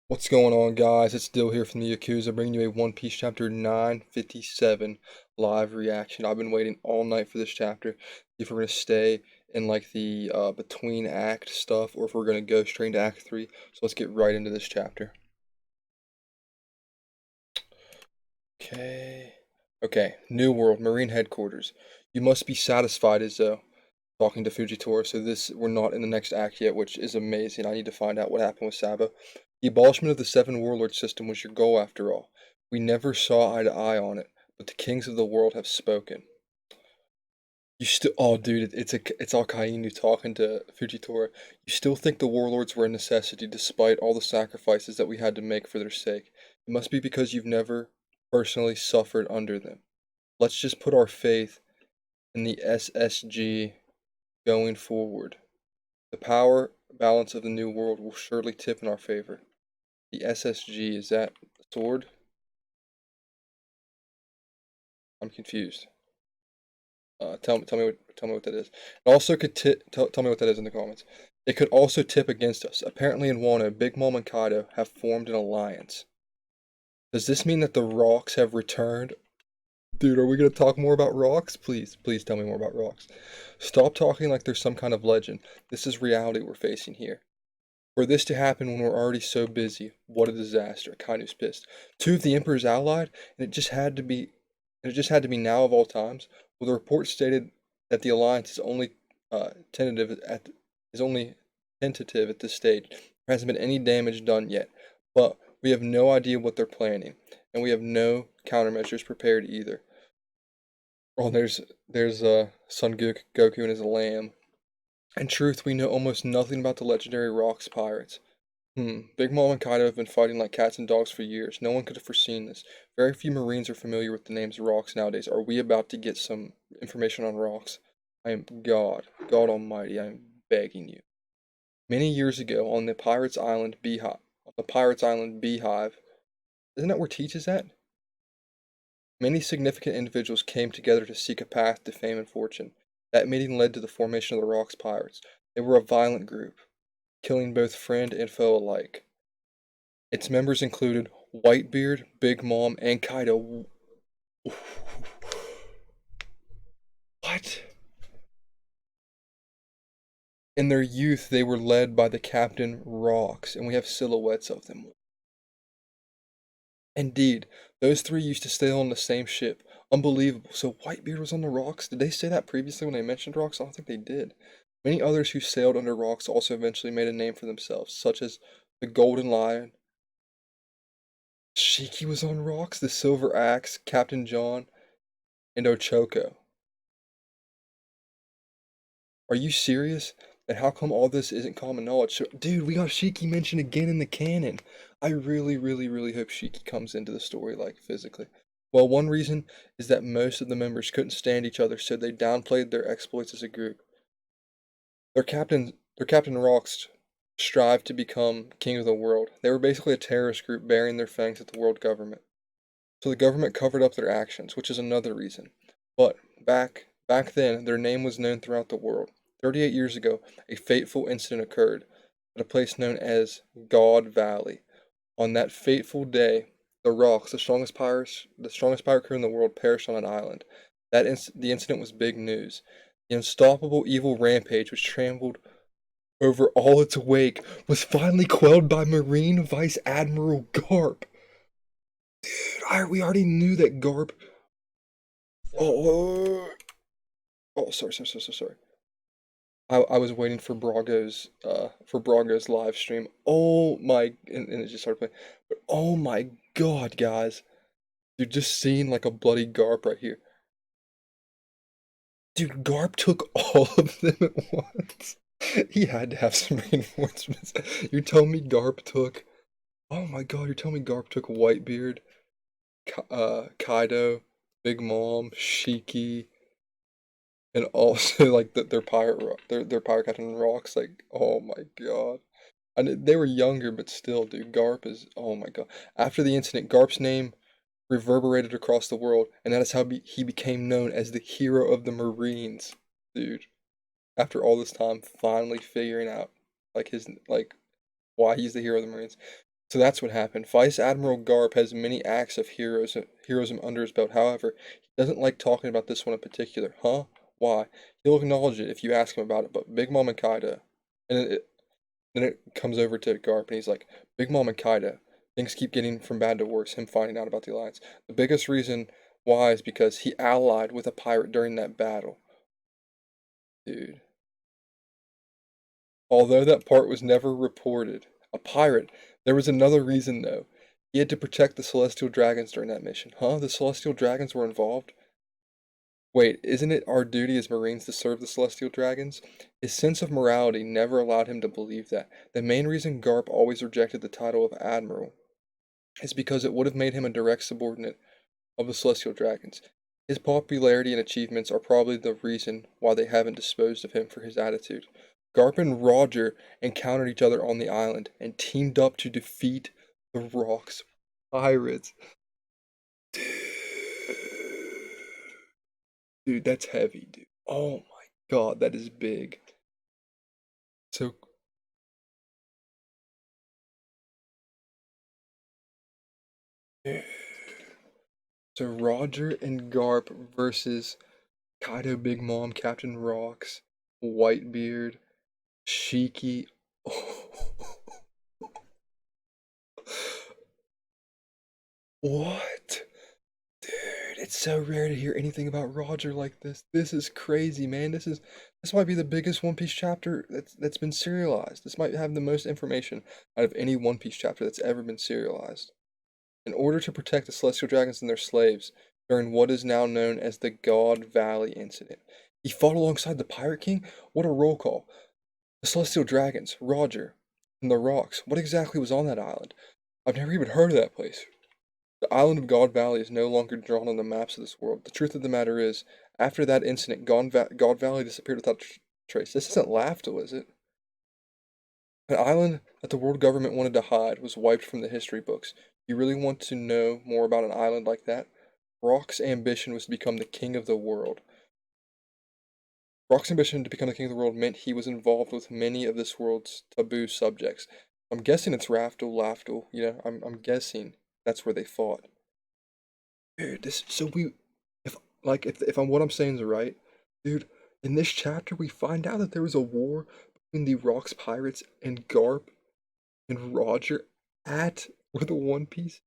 What's going on, guys? It's Dill here from the Yakuza, bringing you a One Piece chapter 957 live reaction. I've been waiting all night for this chapter. See if we're gonna stay in like the between act stuff, or if we're gonna go straight into Act 3. So let's get right into this chapter. Okay. Okay. New World, Marine Headquarters. You must be satisfied, Izzo. Talking to Fujitora. So we're not in the next act yet, which is amazing. I need to find out what happened with Sabo. The abolishment of the Seven Warlord system was your goal after all. We never saw eye to eye on it, but the kings of the world have spoken. You still, oh dude, it's all Kainu talking to Fujitora. You still think the warlords were a necessity despite all the sacrifices that we had to make for their sake. It must be because you've never personally suffered under them. Let's just put our faith in the SSG going forward. The power balance of the new world will surely tip in our favor. The SSG, is that a sword? I'm confused. Tell me what that is. It also could tell me what that is in the comments. It could also tip against us. Apparently in Wano, Big Mom and Kaido have formed an alliance. Does this mean that the rocks have returned? Dude, are we gonna talk more about rocks? Please tell me more about rocks. Stop talking like there's some kind of legend. This is reality we're facing here. For this to happen when we're already so busy, what a disaster. Kaido's pissed. Two of the Emperor's allied, and it just had to be now of all times. Well, the report stated that the alliance is only is only tentative at this stage. There hasn't been any damage done yet, but we have no idea what they're planning, and we have no countermeasures prepared either. Oh, there's Son Goku and his lamb. In truth, we know almost nothing about the legendary Rocks pirates. Big Mom and Kaido have been fighting like cats and dogs for years. No one could have foreseen this. Very few Marines are familiar with the names Rocks nowadays. Are we about to get some information on Rocks? I am God Almighty, I am begging you. Many years ago, on the Pirates Island Beehive, isn't that where Teach is at? Many significant individuals came together to seek a path to fame and fortune. That meeting led to the formation of the Rocks Pirates. They were a violent group, killing both friend and foe alike. Its members included Whitebeard, Big Mom, and Kaido. What? In their youth, they were led by the Captain Rocks, and we have silhouettes of them. Indeed, those three used to sail on the same ship. Unbelievable. So Whitebeard was on the Rocks? Did they say that previously when they mentioned Rocks? I don't think they did. Many others who sailed under Rocks also eventually made a name for themselves, such as the Golden Lion. Shiki was on Rocks, the Silver Axe, Captain John, and Ochoko. Are you serious? And how come all this isn't common knowledge? Dude, we got Shiki mentioned again in the canon. I really hope Shiki comes into the story, like, physically. Well, one reason is that most of the members couldn't stand each other, so they downplayed their exploits as a group. Their Captain Rocks strived to become king of the world. They were basically a terrorist group bearing their fangs at the world government. So the government covered up their actions, which is another reason. But back then, their name was known throughout the world. 38 years ago, a fateful incident occurred at a place known as God Valley. On that fateful day, the Rocks, the strongest pirate crew in the world, perished on an island. The incident was big news. The unstoppable evil rampage, which trampled over all its wake, was finally quelled by Marine Vice Admiral Garp. Dude, we already knew that Garp. Oh, sorry. I was waiting for Brago's live stream. Oh my, and it just started playing. But oh my God, guys, you're just seeing like a bloody Garp right here. Dude, Garp took all of them at once. He had to have some reinforcements. You're telling me Garp took? Oh my God, you're telling me Garp took Whitebeard, Kaido, Big Mom, Shiki, and also like their pirate captain Rocks. Like, oh my God. And they were younger, but still, dude, Garp is, oh my God. After the incident, Garp's name reverberated across the world, and that is how he became known as the hero of the Marines, dude. After all this time, finally figuring out like why he's the hero of the Marines. So that's what happened. Vice Admiral Garp has many acts of heroism under his belt. However, he doesn't like talking about this one in particular. Huh? Why? He'll acknowledge it if you ask him about it. But Big Mom and Kaido, and then it comes over to Garp, and he's like, Big Mom and Kaido, things keep getting from bad to worse. Him finding out about the alliance. The biggest reason why is because he allied with a pirate during that battle, dude. Although that part was never reported. A pirate. There was another reason, though. He had to protect the Celestial Dragons during that mission. Huh? The Celestial Dragons were involved? Wait, isn't it our duty as Marines to serve the Celestial Dragons? His sense of morality never allowed him to believe that. The main reason Garp always rejected the title of Admiral is because it would have made him a direct subordinate of the Celestial Dragons. His popularity and achievements are probably the reason why they haven't disposed of him for his attitude. Garp and Roger encountered each other on the island and teamed up to defeat the Rock's pirates. Dude, that's heavy, dude. Oh my god, that is big. So, so Roger and Garp versus Kaido, Big Mom, Captain Rocks, Whitebeard, Shiki. What? Dude, it's so rare to hear anything about Roger like this. This is crazy, man. This might be the biggest One Piece chapter that's been serialized. This might have the most information out of any One Piece chapter that's ever been serialized. In order to protect the Celestial Dragons and their slaves during what is now known as the God Valley Incident. He fought alongside the Pirate King? What a roll call. The Celestial Dragons, Roger, and the Rocks. What exactly was on that island? I've never even heard of that place. The island of God Valley is no longer drawn on the maps of this world. The truth of the matter is, after that incident, God Valley disappeared without trace. This isn't Laftel, is it? An island that the world government wanted to hide was wiped from the history books. You really want to know more about an island like that? Rock's ambition was to become the king of the world. Rock's ambition to become the king of the world meant he was involved with many of this world's taboo subjects. I'm guessing it's Raftel, Laftel. I'm guessing that's where they fought. Dude, if I'm what I'm saying is right, dude, in this chapter we find out that there was a war between the Rocks pirates and Garp and Roger at where the One Piece.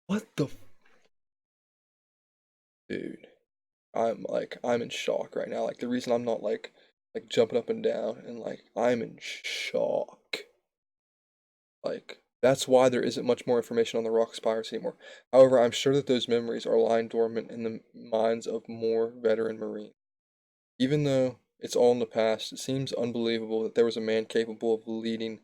What the dude? I'm in shock right now. Like the reason I'm not like jumping up and down and I'm in shock. Like that's why there isn't much more information on the Rocks pirates anymore. However, I'm sure that those memories are lying dormant in the minds of more veteran Marines. Even though it's all in the past, it seems unbelievable that there was a man capable of leading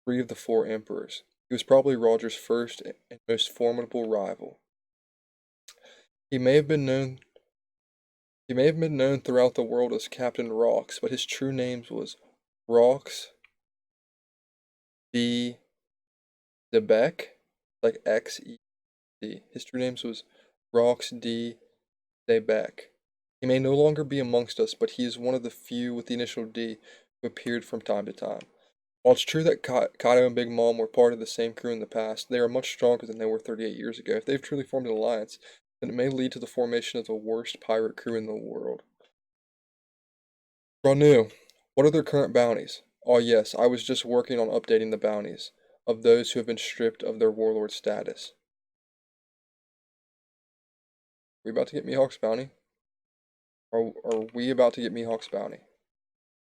three of the four emperors. He was probably Roger's first and most formidable rival. He may have been known he may have been known throughout the world as Captain Rocks, but his true name was Rocks D. Debec, like X-E-D. His true name was Rocks D. Debec. He may no longer be amongst us, but he is one of the few with the initial D who appeared from time to time. While it's true that Kaido and Big Mom were part of the same crew in the past, they are much stronger than they were 38 years ago. If they've truly formed an alliance, then it may lead to the formation of the worst pirate crew in the world. Ranu, what are their current bounties? Oh yes, I was just working on updating the bounties of those who have been stripped of their warlord status. We about to get Mihawk's bounty? Are we about to get Mihawk's bounty?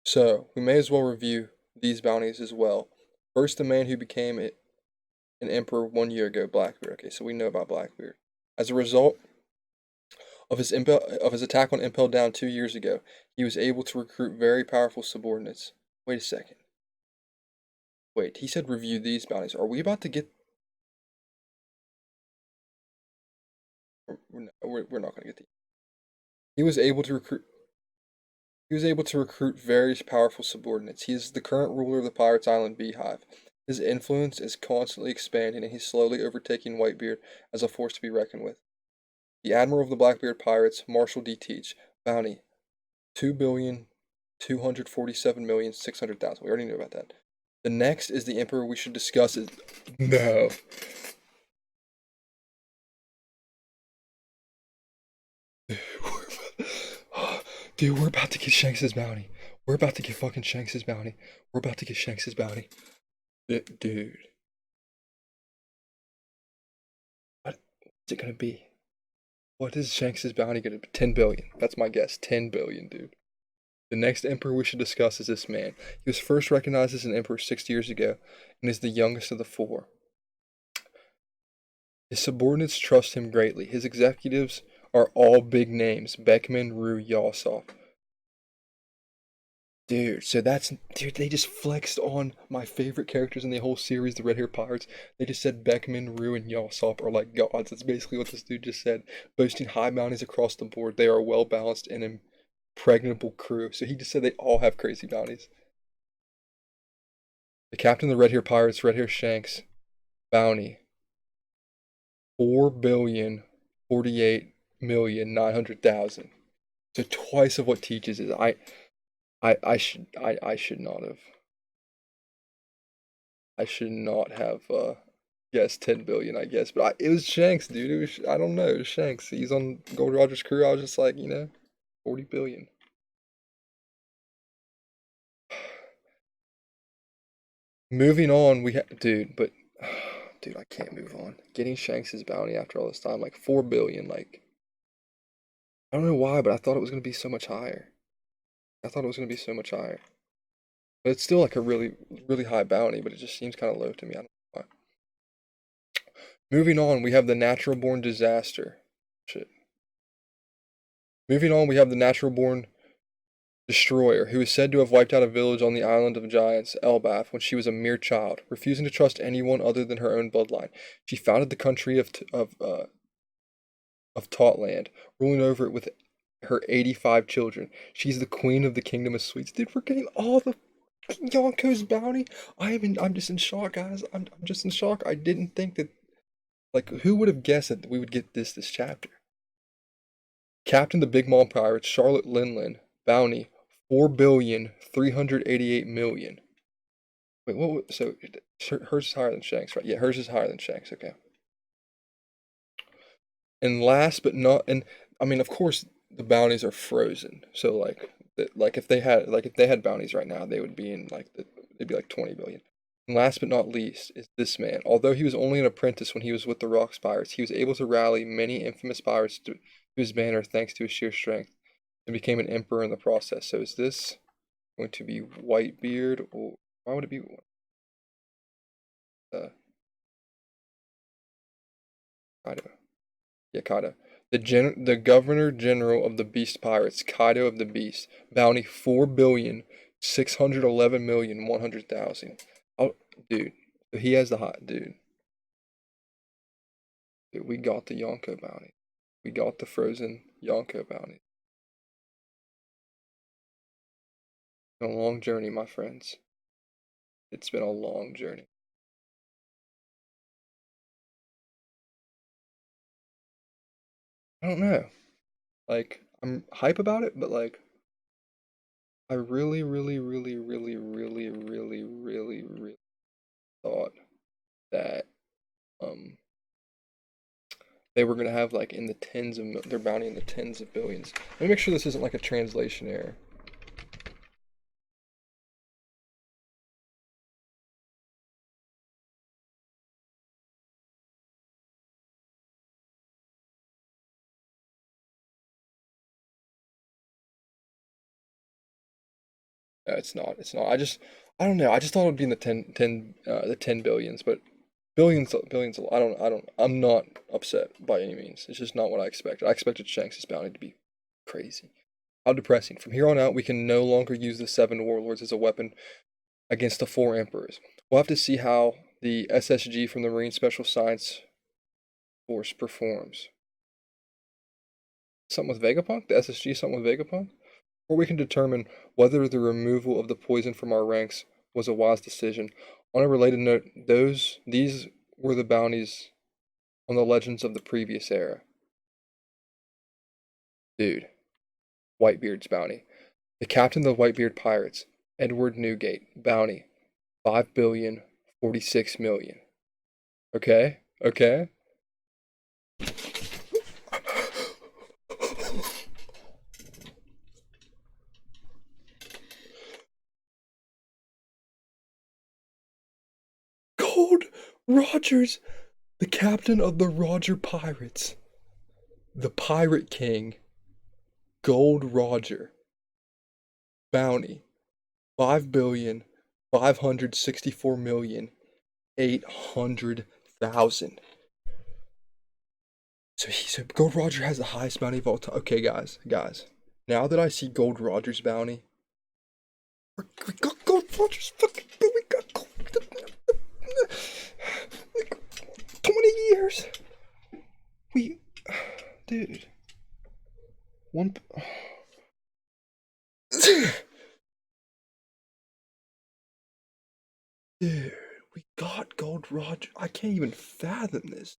So, we may as well review these bounties as well. First, the man who became an emperor 1 year ago, Blackbeard. Okay, so we know about Blackbeard. As a result of his attack on Impel Down 2 years ago, he was able to recruit very powerful subordinates. Wait a second. Wait, he said review these bounties. Are we about to get... We're not going to get these. He was able to recruit... He was able to recruit various powerful subordinates. He is the current ruler of the Pirates Island Beehive. His influence is constantly expanding, and he's slowly overtaking Whitebeard as a force to be reckoned with. The Admiral of the Blackbeard Pirates, Marshal D. Teach, bounty 2,247,600,000. We already knew about that. The next is the emperor we should discuss is no. Dude, we're about to get Shanks's bounty. We're about to get fucking Shanks's bounty. We're about to get Shanks's bounty. Dude. What's it gonna be? What is Shanks's bounty gonna be? 10 billion. That's my guess. 10 billion, dude. The next emperor we should discuss is this man. He was first recognized as an emperor 60 years ago and is the youngest of the four. His subordinates trust him greatly. His executives are all big names. Beckman, Rue, Yalsop. Dude, so they just flexed on my favorite characters in the whole series, the Red Hair Pirates. They just said Beckman, Rue, and Yalsop are like gods. That's basically what this dude just said. Boasting high bounties across the board. They are a well-balanced and impregnable crew. So he just said they all have crazy bounties. The captain of the Red Hair Pirates, Red Hair Shanks, bounty 4,048,900,000. So twice of what teaches is I should not have. I should not have guessed 10 billion, I guess. But it was Shanks, dude. It was, I don't know. It was Shanks. He's on Gold Roger's crew. I was just like, 40 billion. Moving on, dude, but dude, I can't move on. Getting Shanks's bounty after all this time, like 4 billion, like I don't know why, but I thought it was gonna be so much higher. I thought it was gonna be so much higher. But it's still like a really, really high bounty, but it just seems kind of low to me. I don't know why. Moving on, we have the natural born disaster. Shit. Moving on, we have the natural born destroyer, who is said to have wiped out a village on the island of giants, Elbaf, when she was a mere child, refusing to trust anyone other than her own bloodline. She founded the country of Tautland, ruling over it with her 85 children. She's the queen of the kingdom of sweets. Dude, we're getting all the Yonkos bounty. I'm just in shock, guys. I'm just in shock. I didn't think that, like, who would have guessed that we would get this chapter? Captain the Big Mom Pirates, Charlotte Linlin, bounty 4,388,000,000. Wait, what? So hers is higher than Shanks, right? Yeah, hers is higher than Shanks. Okay. And last but not, and I mean, of course, the bounties are frozen. So like if they had bounties right now, they would be in they'd be like 20 billion. And last but not least is this man. Although he was only an apprentice when he was with the Rocks Pirates, he was able to rally many infamous pirates to his banner thanks to his sheer strength, and became an emperor in the process. So is this going to be Whitebeard, or why would it be Kaido? Yeah, Kaido. The Governor General of the Beast Pirates, Kaido of the Beast, bounty 4,611,100,000. Oh, dude, he has the hot dude. Dude, we got the Yonko bounty. We got the frozen Yonko bounty. It's been a long journey, my friends. It's been a long journey. I don't know. Like, I'm hype about it, but like, I really, really, really, really, really, really, really, really thought that um they were gonna have like in the tens of their bounty in the tens of billions. Let me make sure this isn't like a translation error. It's not. It's not. I don't know. I just thought it would be in the 10 billions, but billions. I'm not upset by any means. It's just not what I expected. I expected Shanks' bounty to be crazy. How depressing. From here on out, we can no longer use the 7 warlords as a weapon against the 4 emperors. We'll have to see how the SSG from the Marine Special Science Force performs. Something with Vegapunk? The SSG something with Vegapunk? Or we can determine whether the removal of the poison from our ranks was a wise decision. On a related note, these were the bounties on the legends of the previous era. Dude, Whitebeard's bounty. The captain of the Whitebeard pirates, Edward Newgate, bounty 5,046,000,000. Okay? Okay? Gold Rogers, the captain of the Roger Pirates, the Pirate King, Gold Roger, bounty 5,564,800,000. So Gold Roger has the highest bounty of all time. Okay, guys. Now that I see Gold Roger's bounty, we got Gold Roger's fucking. We got gold. Like 20 years. We, dude. One. Dude, we got Gold Roger. I can't even fathom this.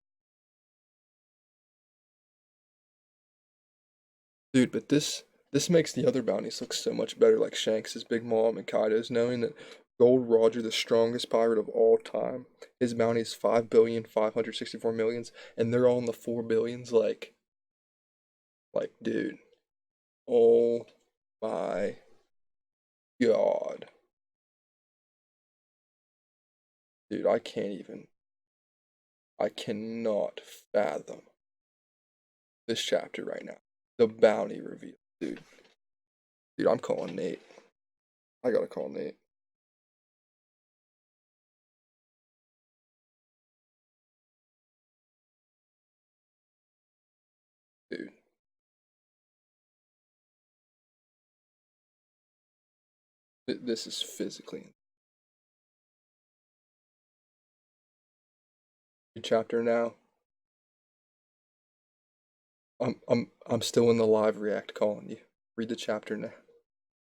Dude, but this makes the other bounties look so much better, like Shanks' Big Mom and Kaido's, knowing that Gold Roger, the strongest pirate of all time, his bounty is 5,564,000,000, and they're all in the 4 billions. Like, dude, oh my god, dude, I cannot fathom this chapter right now. The bounty reveal, dude. Dude, I'm calling Nate. I gotta call Nate. Dude. This is physically. Chapter now. I'm still in the live react calling you. Read the chapter now.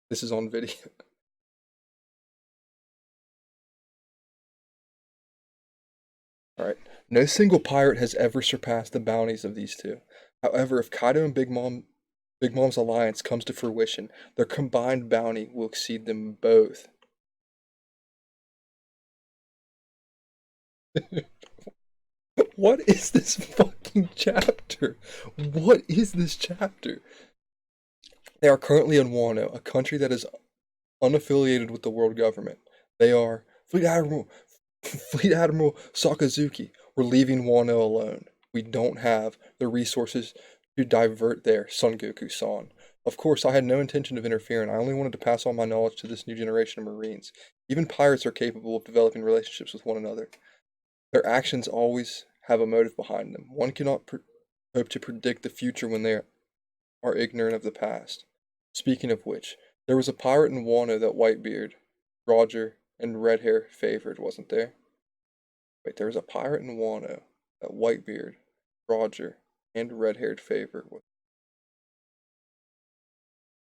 This is on video. Alright. No single pirate has ever surpassed the bounties of these two. However, if Kaido and Big Mom's alliance comes to fruition, their combined bounty will exceed them both. What is this fucking chapter? What is this chapter? They are currently in Wano, a country that is unaffiliated with the world government. They are Fleet Admiral Sakazuki. We're leaving Wano alone. We don't have the resources to divert there, Son Goku-san. Of course, I had no intention of interfering. I only wanted to pass on my knowledge to this new generation of Marines. Even pirates are capable of developing relationships with one another. Their actions always have a motive behind them. One cannot hope to predict the future when they are ignorant of the past. Speaking of which, there was a pirate in Wano that Whitebeard, Roger, and Redhair favored, wasn't there? Wait, there was a pirate in Wano that Whitebeard, Roger, and Redhaired favored.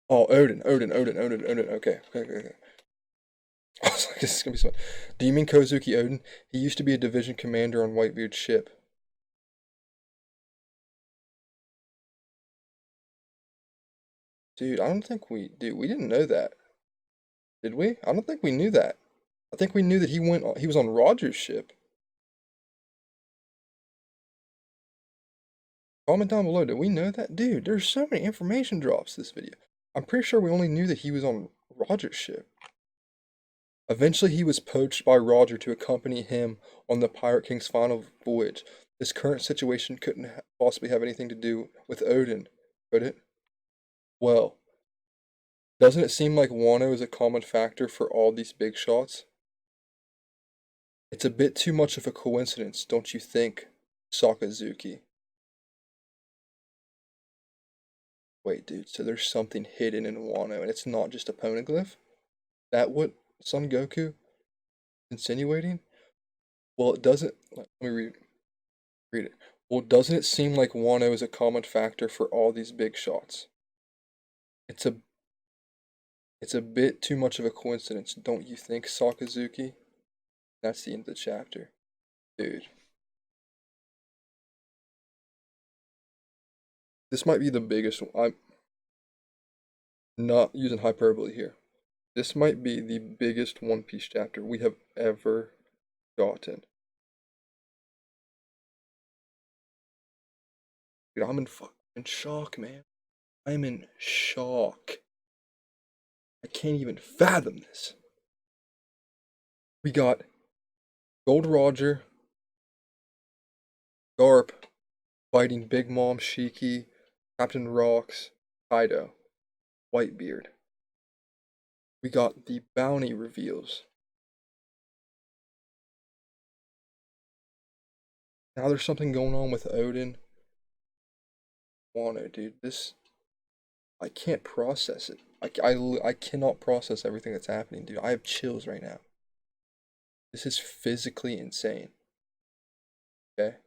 Oh, Oden. Okay. I was like, this is gonna be so. Do you mean Kozuki Oden? He used to be a division commander on Whitebeard's ship. Dude, I don't think we didn't know that. Did we? I don't think we knew that. I think we knew that he was on Roger's ship. Comment down below, did we know that? Dude, there's so many information drops this video. I'm pretty sure we only knew that he was on Roger's ship. Eventually he was poached by Roger to accompany him on the Pirate King's final voyage. This current situation couldn't possibly have anything to do with Oden, could it? Well, doesn't it seem like Wano is a common factor for all these big shots? It's a bit too much of a coincidence, don't you think, Sakazuki? Wait, dude, so there's something hidden in Wano, and it's not just a poneglyph? That what Son Goku insinuating? Well, it doesn't. Let me read it. Well, doesn't it seem like Wano is a common factor for all these big shots? It's a bit too much of a coincidence, don't you think, Sakazuki? That's the end of the chapter. Dude. This might be the biggest one. I'm not using hyperbole here. This might be the biggest One Piece chapter we have ever gotten. Dude, I'm in shock, man. I'm in shock. I can't even fathom this. We got Gold Roger, Garp fighting Big Mom Shiki, Captain Rocks, Kaido, Whitebeard. We got the bounty reveals. Now there's something going on with Oden. Wano, dude, this I can't process it. I cannot process everything that's happening, dude. I have chills right now. This is physically insane. Okay,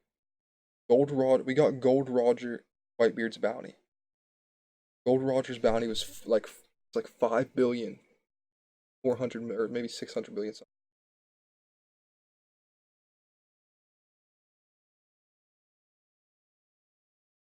we got Gold Roger Whitebeard's bounty. Gold Roger's bounty was like 5 billion, 400 or maybe 600 billion.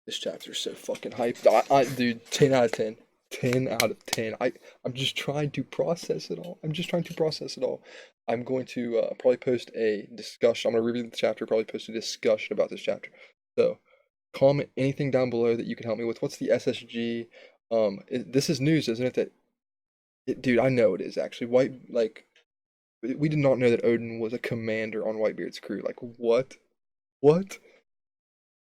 This chapter's so fucking hyped. Dude, 10 out of 10. 10 out of 10. I'm just trying to process it all. I'm just trying to process it all. I'm going to probably post a discussion. I'm going to review the chapter, probably post a discussion about this chapter. So, comment anything down below that you can help me with. What's the SSG? This is news, isn't it? Dude, I know it is actually. We did not know that Oden was a commander on Whitebeard's crew. Like, what? What?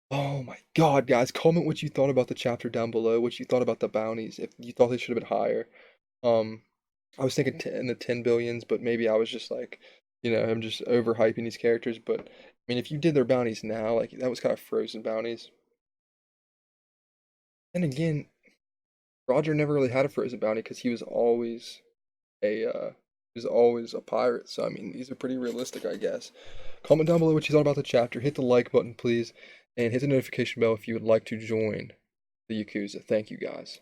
Oh my God, guys, comment what you thought about the chapter down below, what you thought about the bounties, if you thought they should have been higher. Um, I was thinking in the 10 billions, but maybe I was just like, I'm just overhyping these characters. But I mean, if you did their bounties now, like that was kind of frozen bounties. And again, Roger never really had a frozen bounty because he was always a pirate. So I mean, these are pretty realistic, I guess. Comment down below what you thought about the chapter. Hit the like button, please, and hit the notification bell if you would like to join the Yakuza. Thank you, guys.